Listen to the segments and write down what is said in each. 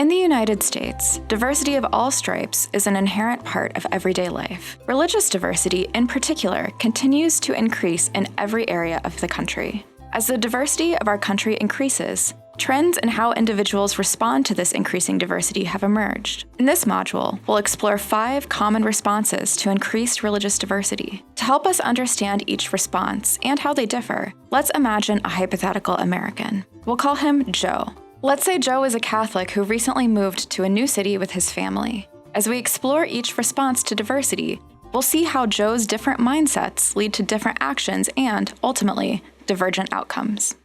In the United States, diversity of all stripes is an inherent part of everyday life. Religious diversity, in particular, continues to increase in every area of the country. As the diversity of our country increases, trends in how individuals respond to this increasing diversity have emerged. In this module, we'll explore 5 common responses to increased religious diversity. To help us understand each response and how they differ, let's imagine a hypothetical American. We'll call him Joe. Let's say Joe is a Catholic who recently moved to a new city with his family. As we explore each response to diversity, we'll see how Joe's different mindsets lead to different actions and, ultimately, divergent outcomes.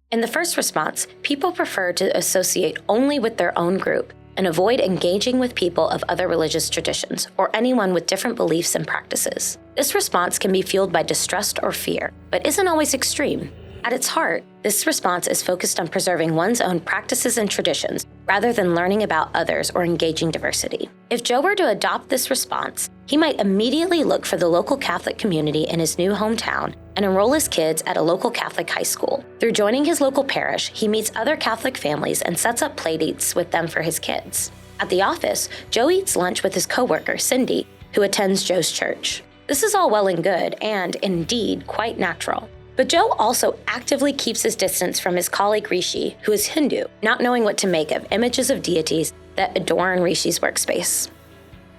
In the first response, people prefer to associate only with their own group and avoid engaging with people of other religious traditions or anyone with different beliefs and practices. This response can be fueled by distrust or fear, but isn't always extreme. At its heart, this response is focused on preserving one's own practices and traditions rather than learning about others or engaging diversity. If Joe were to adopt this response, he might immediately look for the local Catholic community in his new hometown and enroll his kids at a local Catholic high school. Through joining his local parish, he meets other Catholic families and sets up playdates with them for his kids. At the office, Joe eats lunch with his coworker, Cindy, who attends Joe's church. This is all well and good and, indeed, quite natural. But Joe also actively keeps his distance from his colleague Rishi, who is Hindu, not knowing what to make of images of deities that adorn Rishi's workspace.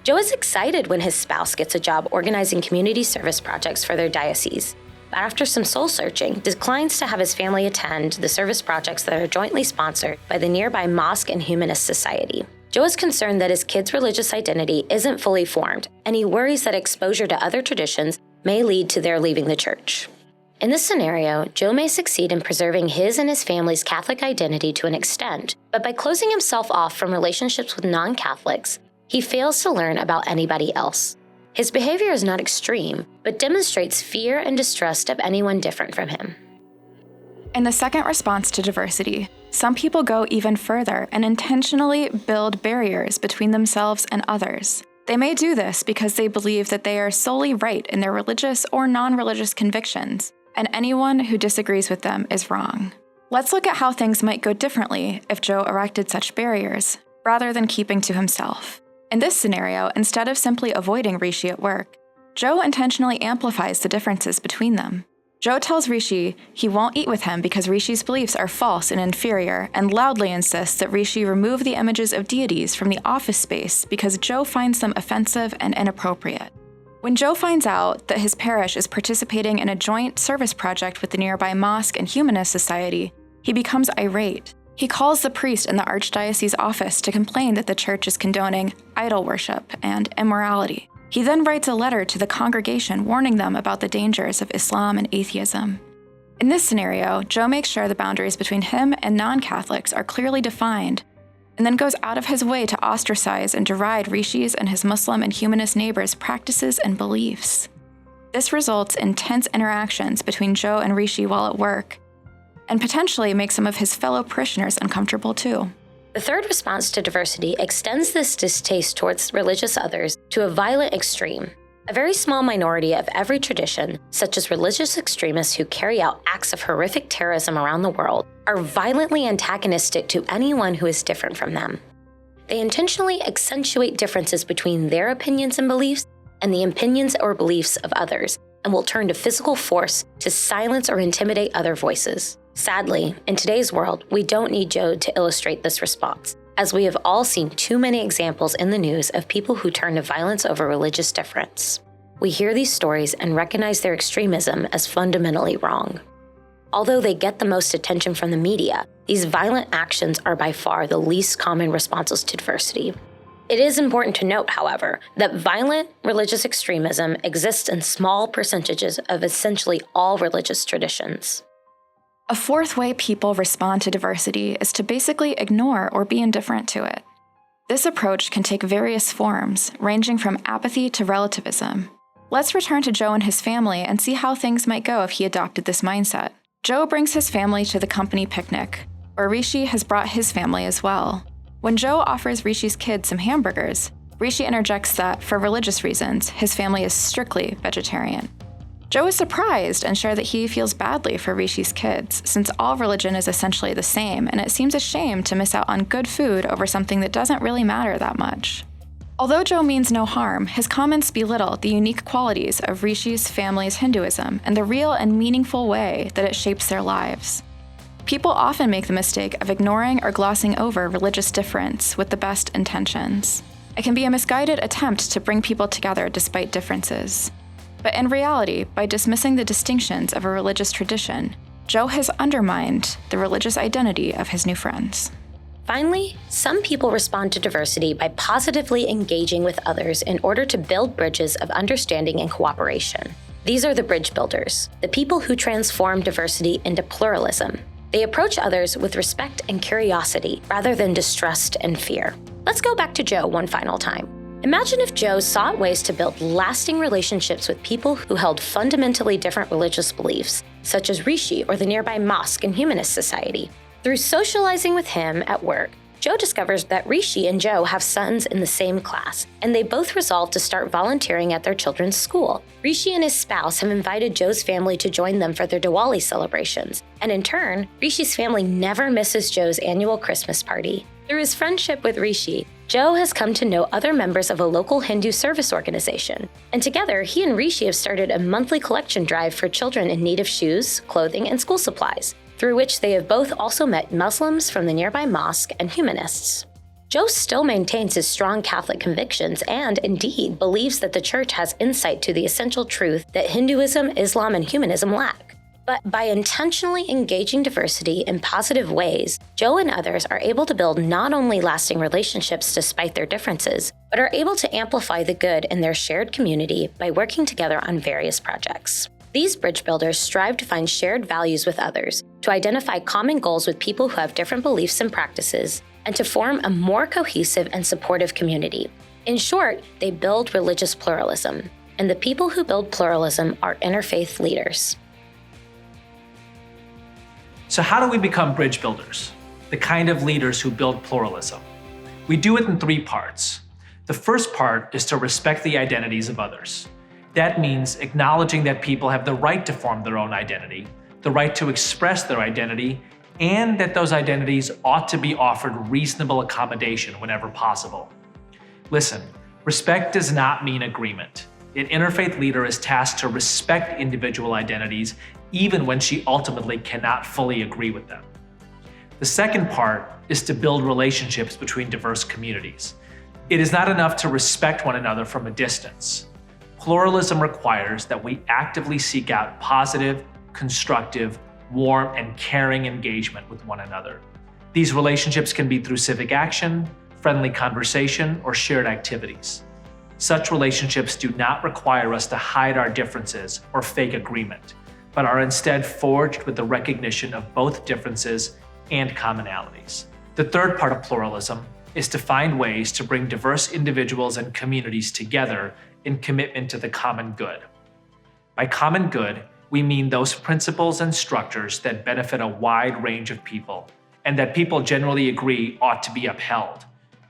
Joe is excited when his spouse gets a job organizing community service projects for their diocese, but after some soul-searching, declines to have his family attend the service projects that are jointly sponsored by the nearby Mosque and Humanist Society. Joe is concerned that his kid's religious identity isn't fully formed, and he worries that exposure to other traditions may lead to their leaving the church. In this scenario, Joe may succeed in preserving his and his family's Catholic identity to an extent, but by closing himself off from relationships with non-Catholics, he fails to learn about anybody else. His behavior is not extreme, but demonstrates fear and distrust of anyone different from him. In the second response to diversity, some people go even further and intentionally build barriers between themselves and others. They may do this because they believe that they are solely right in their religious or non-religious convictions, and anyone who disagrees with them is wrong. Let's look at how things might go differently if Joe erected such barriers, rather than keeping to himself. In this scenario, instead of simply avoiding Rishi at work, Joe intentionally amplifies the differences between them. Joe tells Rishi he won't eat with him because Rishi's beliefs are false and inferior, and loudly insists that Rishi remove the images of deities from the office space because Joe finds them offensive and inappropriate. When Joe finds out that his parish is participating in a joint service project with the nearby Mosque and Humanist Society, he becomes irate. He calls the priest in the archdiocese office to complain that the church is condoning idol worship and immorality. He then writes a letter to the congregation warning them about the dangers of Islam and atheism. In this scenario, Joe makes sure the boundaries between him and non-Catholics are clearly defined, and then goes out of his way to ostracize and deride Rishi's and his Muslim and humanist neighbors' practices and beliefs. This results in tense interactions between Joe and Rishi while at work, and potentially makes some of his fellow parishioners uncomfortable too. The third response to diversity extends this distaste towards religious others to a violent extreme. A very small minority of every tradition, such as religious extremists who carry out acts of horrific terrorism around the world, are violently antagonistic to anyone who is different from them. They intentionally accentuate differences between their opinions and beliefs and the opinions or beliefs of others, and will turn to physical force to silence or intimidate other voices. Sadly, in today's world, we don't need Joe to illustrate this response, as we have all seen too many examples in the news of people who turn to violence over religious difference. We hear these stories and recognize their extremism as fundamentally wrong. Although they get the most attention from the media, these violent actions are by far the least common responses to diversity. It is important to note, however, that violent religious extremism exists in small percentages of essentially all religious traditions. A fourth way people respond to diversity is to basically ignore or be indifferent to it. This approach can take various forms, ranging from apathy to relativism. Let's return to Joe and his family and see how things might go if he adopted this mindset. Joe brings his family to the company picnic, where Rishi has brought his family as well. When Joe offers Rishi's kids some hamburgers, Rishi interjects that, for religious reasons, his family is strictly vegetarian. Joe is surprised and shares that he feels badly for Rishi's kids, since all religion is essentially the same, and it seems a shame to miss out on good food over something that doesn't really matter that much. Although Joe means no harm, his comments belittle the unique qualities of Rishi's family's Hinduism and the real and meaningful way that it shapes their lives. People often make the mistake of ignoring or glossing over religious difference with the best intentions. It can be a misguided attempt to bring people together despite differences. But in reality, by dismissing the distinctions of a religious tradition, Joe has undermined the religious identity of his new friends. Finally, some people respond to diversity by positively engaging with others in order to build bridges of understanding and cooperation. These are the bridge builders, the people who transform diversity into pluralism. They approach others with respect and curiosity rather than distrust and fear. Let's go back to Joe one final time. Imagine if Joe sought ways to build lasting relationships with people who held fundamentally different religious beliefs, such as Rishi or the nearby mosque and humanist society. Through socializing with him at work, Joe discovers that Rishi and Joe have sons in the same class, and they both resolve to start volunteering at their children's school. Rishi and his spouse have invited Joe's family to join them for their Diwali celebrations, and in turn, Rishi's family never misses Joe's annual Christmas party. Through his friendship with Rishi, Joe has come to know other members of a local Hindu service organization, and together he and Rishi have started a monthly collection drive for children in need of shoes, clothing, and school supplies, through which they have both also met Muslims from the nearby mosque and humanists. Joe still maintains his strong Catholic convictions and, indeed, believes that the church has insight to the essential truth that Hinduism, Islam, and humanism lack. But by intentionally engaging diversity in positive ways, Joe and others are able to build not only lasting relationships despite their differences, but are able to amplify the good in their shared community by working together on various projects. These bridge builders strive to find shared values with others, to identify common goals with people who have different beliefs and practices, and to form a more cohesive and supportive community. In short, they build religious pluralism, and the people who build pluralism are interfaith leaders. So how do we become bridge builders? The kind of leaders who build pluralism. We do it in 3 parts. The first part is to respect the identities of others. That means acknowledging that people have the right to form their own identity, the right to express their identity, and that those identities ought to be offered reasonable accommodation whenever possible. Listen, respect does not mean agreement. An interfaith leader is tasked to respect individual identities even when she ultimately cannot fully agree with them. The second part is to build relationships between diverse communities. It is not enough to respect one another from a distance. Pluralism requires that we actively seek out positive, constructive, warm, and caring engagement with one another. These relationships can be through civic action, friendly conversation, or shared activities. Such relationships do not require us to hide our differences or fake agreement, but are instead forged with the recognition of both differences and commonalities. The third part of pluralism is to find ways to bring diverse individuals and communities together in commitment to the common good. By common good, we mean those principles and structures that benefit a wide range of people and that people generally agree ought to be upheld.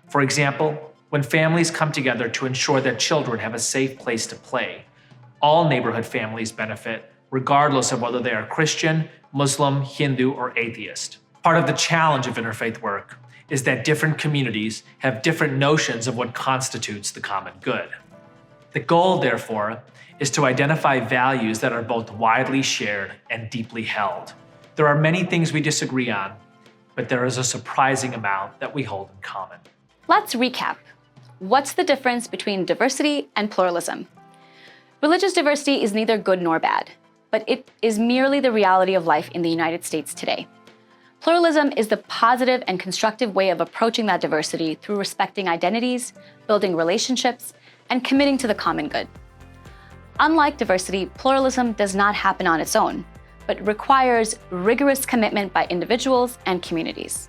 For example, when families come together to ensure that children have a safe place to play, all neighborhood families benefit, regardless of whether they are Christian, Muslim, Hindu, or atheist. Part of the challenge of interfaith work is that different communities have different notions of what constitutes the common good. The goal, therefore, is to identify values that are both widely shared and deeply held. There are many things we disagree on, but there is a surprising amount that we hold in common. Let's recap. What's the difference between diversity and pluralism? Religious diversity is neither good nor bad, but it is merely the reality of life in the United States today. Pluralism is the positive and constructive way of approaching that diversity through respecting identities, building relationships, and committing to the common good. Unlike diversity, pluralism does not happen on its own, but requires rigorous commitment by individuals and communities.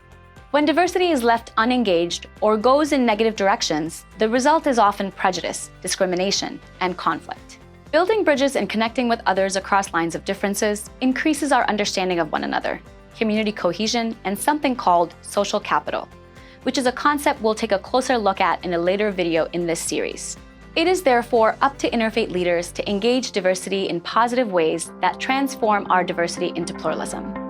When diversity is left unengaged or goes in negative directions, the result is often prejudice, discrimination, and conflict. Building bridges and connecting with others across lines of differences increases our understanding of one another, community cohesion, and something called social capital, which is a concept we'll take a closer look at in a later video in this series. It is therefore up to interfaith leaders to engage diversity in positive ways that transform our diversity into pluralism.